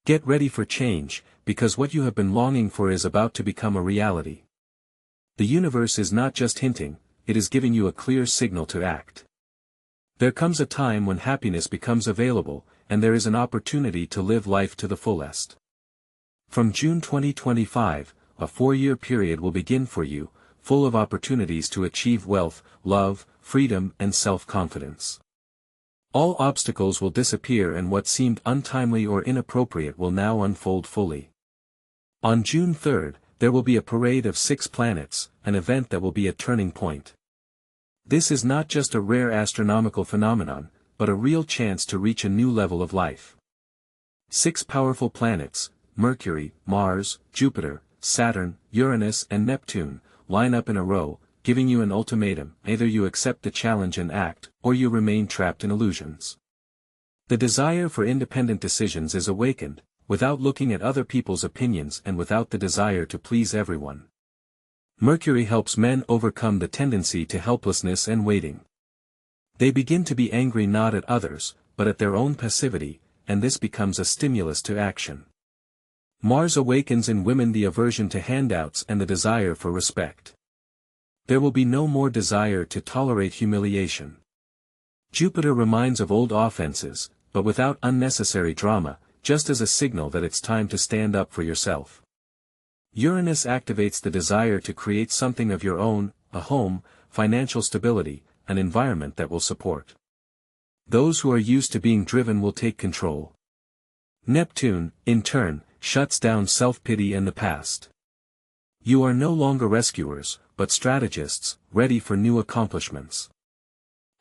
Get ready for change, because what you have been longing for is about to become a reality. The universe is not just hinting, it is giving you a clear signal to act. There comes a time when happiness becomes available, and there is an opportunity to live life to the fullest. From June 2025, a 4-year period will begin for you, full of opportunities to achieve wealth, love, freedom, and self-confidence. All obstacles will disappear and what seemed untimely or inappropriate will now unfold fully. On June 3rd, there will be a parade of 6 planets, an event that will be a turning point. This is not just a rare astronomical phenomenon, but a real chance to reach a new level of life. 6 powerful planets, Mercury, Mars, Jupiter, Saturn, Uranus and Neptune, line up in a row, giving you an ultimatum: either you accept the challenge and act, or you remain trapped in illusions. The desire for independent decisions is awakened, without looking at other people's opinions and without the desire to please everyone. Mercury helps men overcome the tendency to helplessness and waiting. They begin to be angry not at others, but at their own passivity, and this becomes a stimulus to action. Mars awakens in women the aversion to handouts and the desire for respect. There will be no more desire to tolerate humiliation. Jupiter reminds of old offenses, but without unnecessary drama, just as a signal that it's time to stand up for yourself. Uranus activates the desire to create something of your own, a home, financial stability, an environment that will support. Those who are used to being driven will take control. Neptune, in turn, shuts down self-pity and the past. You are no longer rescuers, but strategists, ready for new accomplishments.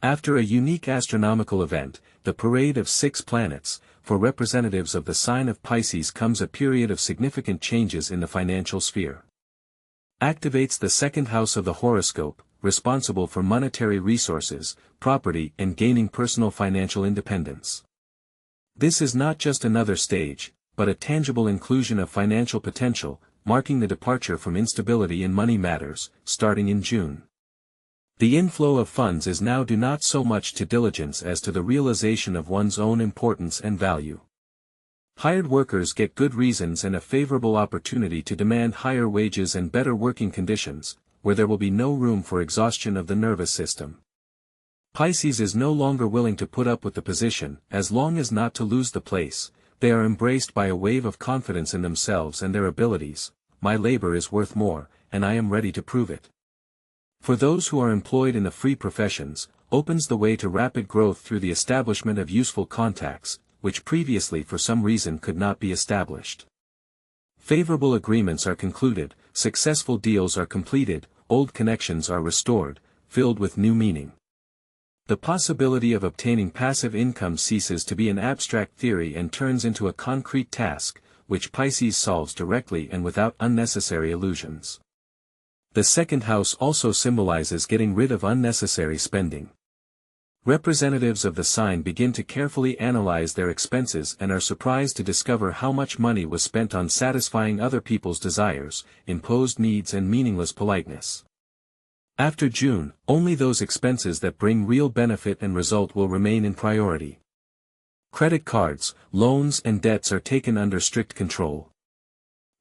After a unique astronomical event, the parade of 6 planets, for representatives of the sign of Pisces comes a period of significant changes in the financial sphere. Activates the 2nd house of the horoscope, responsible for monetary resources, property and gaining personal financial independence. This is not just another stage, but a tangible inclusion of financial potential, marking the departure from instability in money matters, starting in June. The inflow of funds is now due not so much to diligence as to the realization of one's own importance and value. Hired workers get good reasons and a favorable opportunity to demand higher wages and better working conditions, where there will be no room for exhaustion of the nervous system. Pisces is no longer willing to put up with the position, as long as not to lose the place. They are embraced by a wave of confidence in themselves and their abilities. My labor is worth more, and I am ready to prove it. For those who are employed in the free professions, opens the way to rapid growth through the establishment of useful contacts, which previously for some reason could not be established. Favorable agreements are concluded, successful deals are completed, old connections are restored, filled with new meaning. The possibility of obtaining passive income ceases to be an abstract theory and turns into a concrete task, which Pisces solves directly and without unnecessary illusions. The 2nd house also symbolizes getting rid of unnecessary spending. Representatives of the sign begin to carefully analyze their expenses and are surprised to discover how much money was spent on satisfying other people's desires, imposed needs and meaningless politeness. After June, only those expenses that bring real benefit and result will remain in priority. Credit cards, loans and debts are taken under strict control.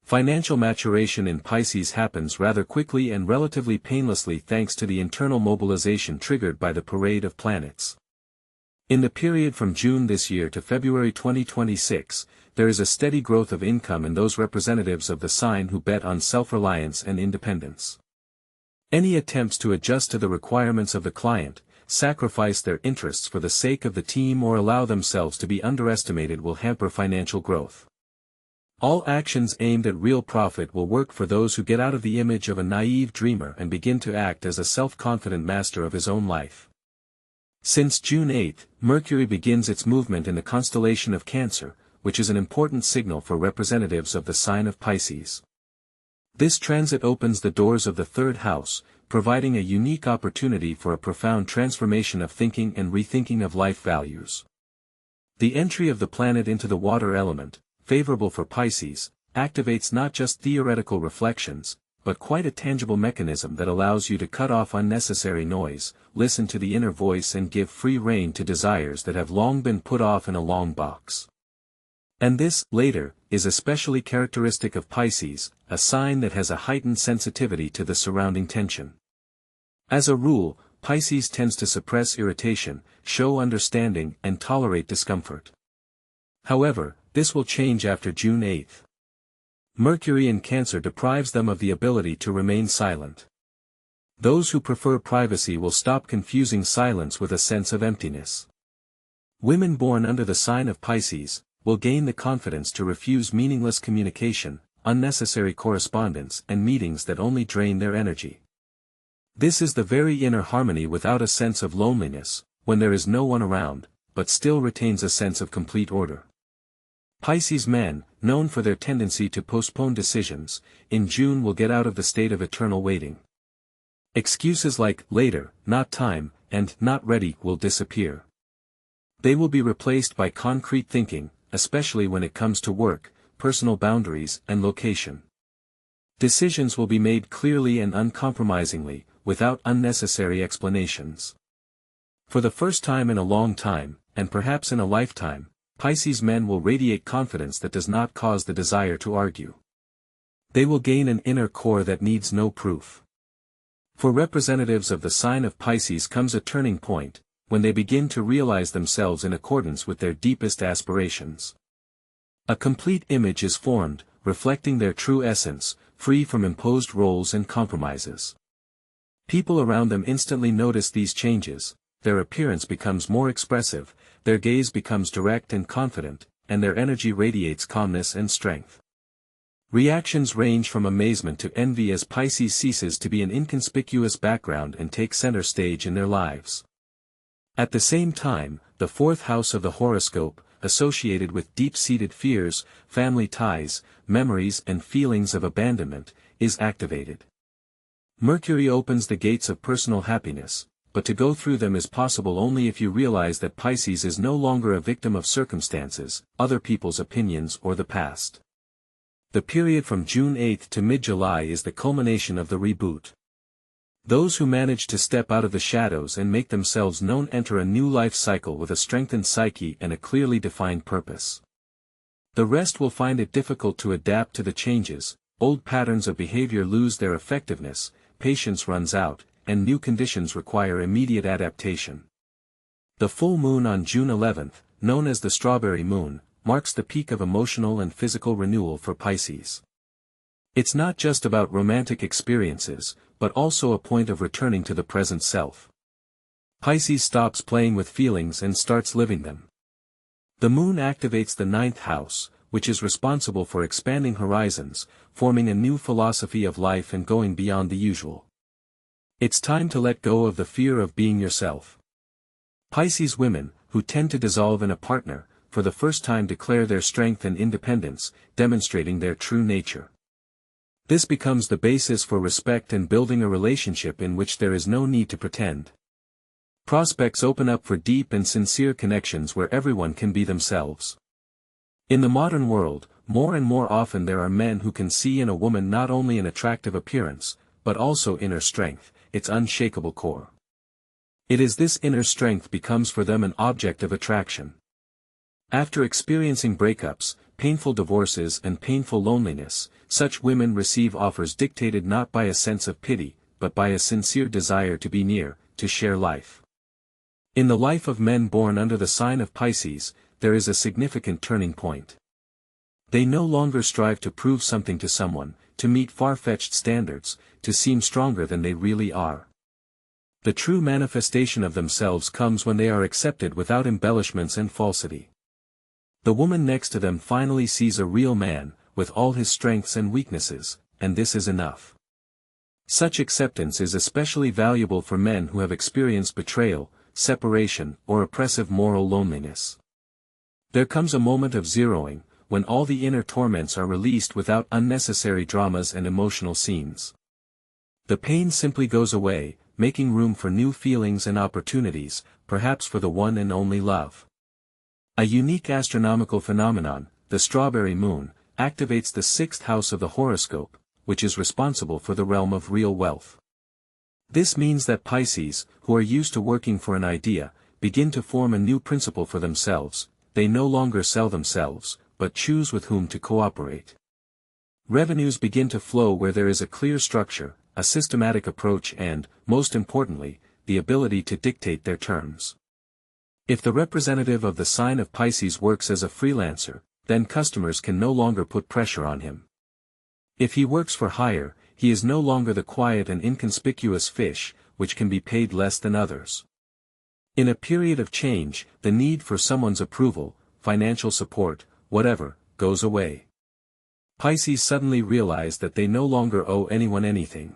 Financial maturation in Pisces happens rather quickly and relatively painlessly thanks to the internal mobilization triggered by the parade of planets. In the period from June this year to February 2026, there is a steady growth of income in those representatives of the sign who bet on self-reliance and independence. Any attempts to adjust to the requirements of the client, sacrifice their interests for the sake of the team or allow themselves to be underestimated will hamper financial growth. All actions aimed at real profit will work for those who get out of the image of a naive dreamer and begin to act as a self-confident master of his own life. Since June 8, Mercury begins its movement in the constellation of Cancer, which is an important signal for representatives of the sign of Pisces. This transit opens the doors of the 3rd house, providing a unique opportunity for a profound transformation of thinking and rethinking of life values. The entry of the planet into the water element, favorable for Pisces, activates not just theoretical reflections, but quite a tangible mechanism that allows you to cut off unnecessary noise, listen to the inner voice and give free rein to desires that have long been put off in a long box. And this, later, is especially characteristic of Pisces, a sign that has a heightened sensitivity to the surrounding tension. As a rule, Pisces tends to suppress irritation, show understanding and tolerate discomfort. However, this will change after June 8. Mercury in Cancer deprives them of the ability to remain silent. Those who prefer privacy will stop confusing silence with a sense of emptiness. Women born under the sign of Pisces will gain the confidence to refuse meaningless communication, unnecessary correspondence and meetings that only drain their energy. This is the very inner harmony without a sense of loneliness, when there is no one around, but still retains a sense of complete order. Pisces men, known for their tendency to postpone decisions, in June will get out of the state of eternal waiting. Excuses like later, not time, and not ready will disappear. They will be replaced by concrete thinking, especially when it comes to work, personal boundaries, and location. Decisions will be made clearly and uncompromisingly, without unnecessary explanations. For the first time in a long time, and perhaps in a lifetime, Pisces men will radiate confidence that does not cause the desire to argue. They will gain an inner core that needs no proof. For representatives of the sign of Pisces comes a turning point, when they begin to realize themselves in accordance with their deepest aspirations. A complete image is formed, reflecting their true essence, free from imposed roles and compromises. People around them instantly notice these changes, their appearance becomes more expressive, their gaze becomes direct and confident, and their energy radiates calmness and strength. Reactions range from amazement to envy as Pisces ceases to be an inconspicuous background and takes center stage in their lives. At the same time, the fourth house of the horoscope, associated with deep-seated fears, family ties, memories and feelings of abandonment, is activated. Mercury opens the gates of personal happiness, but to go through them is possible only if you realize that Pisces is no longer a victim of circumstances, other people's opinions or the past. The period from June 8 to mid-July is the culmination of the reboot. Those who manage to step out of the shadows and make themselves known enter a new life cycle with a strengthened psyche and a clearly defined purpose. The rest will find it difficult to adapt to the changes, old patterns of behavior lose their effectiveness, patience runs out, and new conditions require immediate adaptation. The full moon on June 11, known as the strawberry moon, marks the peak of emotional and physical renewal for Pisces. It's not just about romantic experiences, but also a point of returning to the present self. Pisces stops playing with feelings and starts living them. The moon activates the ninth house, which is responsible for expanding horizons, forming a new philosophy of life and going beyond the usual. It's time to let go of the fear of being yourself. Pisces women, who tend to dissolve in a partner, for the first time declare their strength and independence, demonstrating their true nature. This becomes the basis for respect and building a relationship in which there is no need to pretend. Prospects open up for deep and sincere connections where everyone can be themselves. In the modern world, more and more often there are men who can see in a woman not only an attractive appearance, but also inner strength, its unshakable core. It is this inner strength becomes for them an object of attraction. After experiencing breakups, painful divorces and painful loneliness, such women receive offers dictated not by a sense of pity, but by a sincere desire to be near, to share life. In the life of men born under the sign of Pisces, there is a significant turning point. They no longer strive to prove something to someone, to meet far-fetched standards, to seem stronger than they really are. The true manifestation of themselves comes when they are accepted without embellishments and falsity. The woman next to them finally sees a real man, with all his strengths and weaknesses, and this is enough. Such acceptance is especially valuable for men who have experienced betrayal, separation, or oppressive moral loneliness. There comes a moment of zeroing, when all the inner torments are released without unnecessary dramas and emotional scenes. The pain simply goes away, making room for new feelings and opportunities, perhaps for the one and only love. A unique astronomical phenomenon, the strawberry moon, activates the sixth house of the horoscope, which is responsible for the realm of real wealth. This means that Pisces, who are used to working for an idea, begin to form a new principle for themselves. They no longer sell themselves, but choose with whom to cooperate. Revenues begin to flow where there is a clear structure, a systematic approach and, most importantly, the ability to dictate their terms. If the representative of the sign of Pisces works as a freelancer, then customers can no longer put pressure on him. If he works for hire, he is no longer the quiet and inconspicuous fish, which can be paid less than others. In a period of change, the need for someone's approval, financial support, whatever, goes away. Pisces suddenly realize that they no longer owe anyone anything.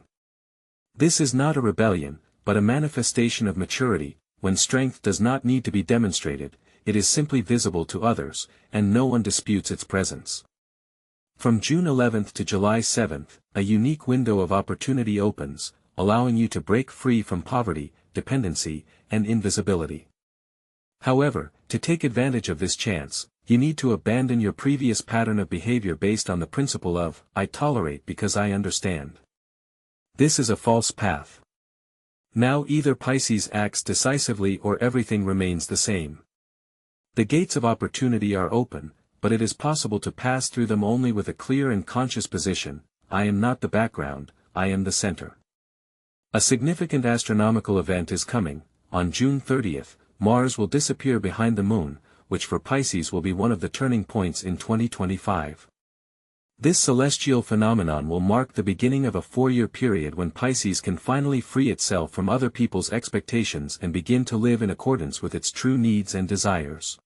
This is not a rebellion, but a manifestation of maturity. When strength does not need to be demonstrated, it is simply visible to others, and no one disputes its presence. From June 11th to July 7th, a unique window of opportunity opens, allowing you to break free from poverty, dependency, and invisibility. However, to take advantage of this chance, you need to abandon your previous pattern of behavior based on the principle of, I tolerate because I understand. This is a false path. Now either Pisces acts decisively or everything remains the same. The gates of opportunity are open, but it is possible to pass through them only with a clear and conscious position. I am not the background, I am the center. A significant astronomical event is coming. On June 30th, Mars will disappear behind the Moon, which for Pisces will be one of the turning points in 2025. This celestial phenomenon will mark the beginning of a 4-year period when Pisces can finally free itself from other people's expectations and begin to live in accordance with its true needs and desires.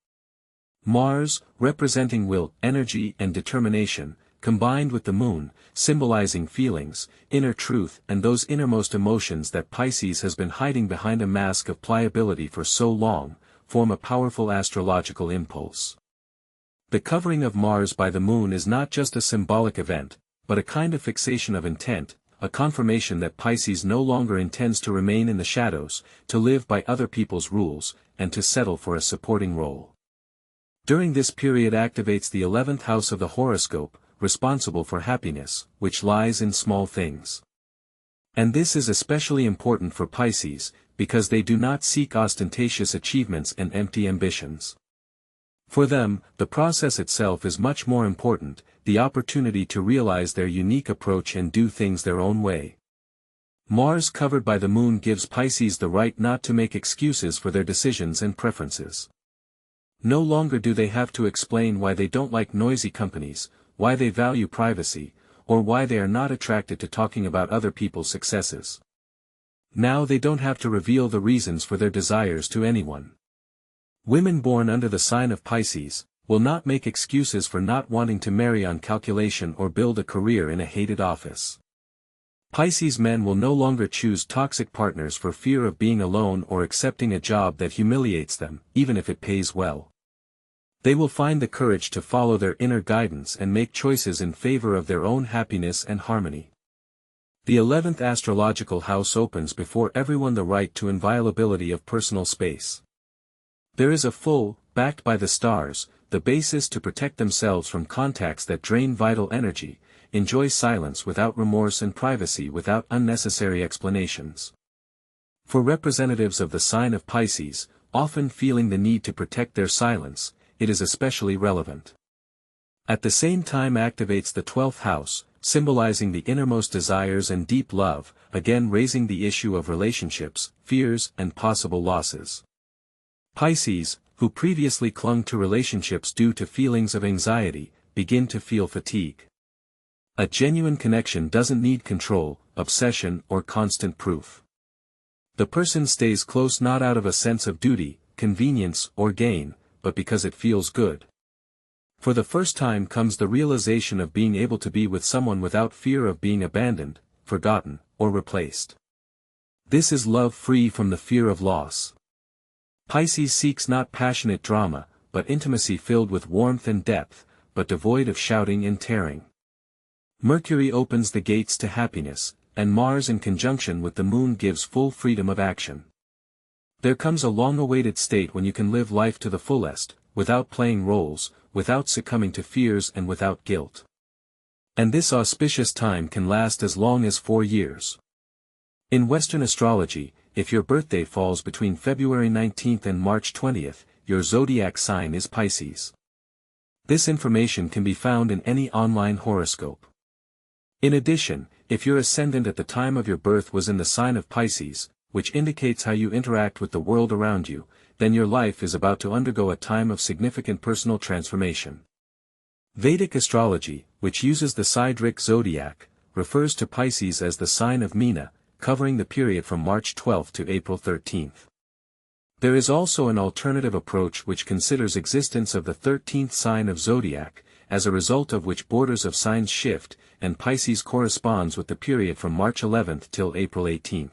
Mars, representing will, energy and determination, combined with the Moon, symbolizing feelings, inner truth and those innermost emotions that Pisces has been hiding behind a mask of pliability for so long, form a powerful astrological impulse. The covering of Mars by the Moon is not just a symbolic event, but a kind of fixation of intent, a confirmation that Pisces no longer intends to remain in the shadows, to live by other people's rules, and to settle for a supporting role. During this period activates the 11th house of the horoscope, responsible for happiness, which lies in small things. And this is especially important for Pisces, because they do not seek ostentatious achievements and empty ambitions. For them, the process itself is much more important, the opportunity to realize their unique approach and do things their own way. Mars covered by the Moon gives Pisces the right not to make excuses for their decisions and preferences. No longer do they have to explain why they don't like noisy companies, why they value privacy, or why they are not attracted to talking about other people's successes. Now they don't have to reveal the reasons for their desires to anyone. Women born under the sign of Pisces will not make excuses for not wanting to marry on calculation or build a career in a hated office. Pisces men will no longer choose toxic partners for fear of being alone or accepting a job that humiliates them, even if it pays well. They will find the courage to follow their inner guidance and make choices in favor of their own happiness and harmony. The 11th astrological house opens before everyone the right to inviolability of personal space. There is a full, backed by the stars, the basis to protect themselves from contacts that drain vital energy, enjoy silence without remorse and privacy without unnecessary explanations. For representatives of the sign of Pisces, often feeling the need to protect their silence, it is especially relevant. At the same time activates the 12th house, symbolizing the innermost desires and deep love, again raising the issue of relationships, fears and possible losses. Pisces, who previously clung to relationships due to feelings of anxiety, begin to feel fatigue. A genuine connection doesn't need control, obsession or constant proof. The person stays close not out of a sense of duty, convenience or gain, but because it feels good. For the first time comes the realization of being able to be with someone without fear of being abandoned, forgotten, or replaced. This is love free from the fear of loss. Pisces seeks not passionate drama, but intimacy filled with warmth and depth, but devoid of shouting and tearing. Mercury opens the gates to happiness, and Mars in conjunction with the Moon gives full freedom of action. There comes a long-awaited state when you can live life to the fullest, without playing roles, without succumbing to fears and without guilt. And this auspicious time can last as long as 4 years. In Western astrology, if your birthday falls between February 19th and March 20th, your zodiac sign is Pisces. This information can be found in any online horoscope. In addition, if your ascendant at the time of your birth was in the sign of Pisces, which indicates how you interact with the world around you, then your life is about to undergo a time of significant personal transformation. Vedic astrology, which uses the Siddharic zodiac, refers to Pisces as the sign of Meena, covering the period from March 12 to April 13. There is also an alternative approach which considers existence of the 13th sign of zodiac, as a result of which borders of signs shift, and Pisces corresponds with the period from March 11 till April 18.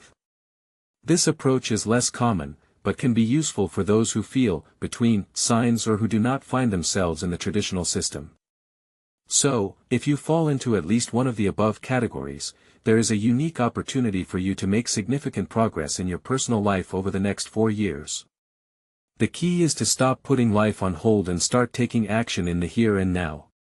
This approach is less common, but can be useful for those who feel between signs or who do not find themselves in the traditional system. So, if you fall into at least one of the above categories, there is a unique opportunity for you to make significant progress in your personal life over the next 4 years. The key is to stop putting life on hold and start taking action in the here and now.